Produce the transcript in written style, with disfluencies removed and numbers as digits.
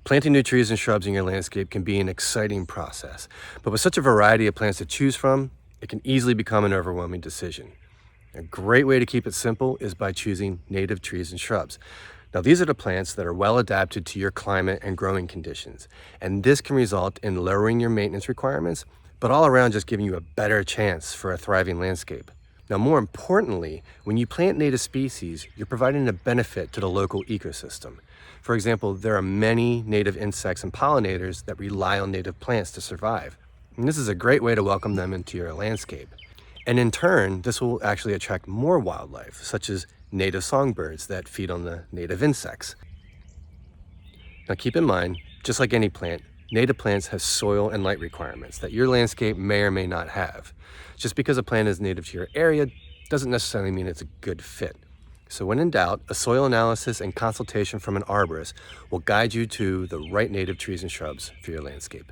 Planting new trees and shrubs in your landscape can be an exciting process, but with such a variety of plants to choose from, it can easily become an overwhelming decision. A great way to keep it simple is by choosing native trees and shrubs. Now, these are the plants that are well adapted to your climate and growing conditions, and this can result in lowering your maintenance requirements, but all around just giving you a better chance for a thriving landscape. Now, more importantly, when you plant native species, you're providing a benefit to the local ecosystem. For example, there are many native insects and pollinators that rely on native plants to survive. And this is a great way to welcome them into your landscape. And in turn, this will actually attract more wildlife, such as native songbirds that feed on the native insects. Now keep in mind, just like any plant, native plants have soil and light requirements that your landscape may or may not have. Just because a plant is native to your area doesn't necessarily mean it's a good fit. So when in doubt, a soil analysis and consultation from an arborist will guide you to the right native trees and shrubs for your landscape.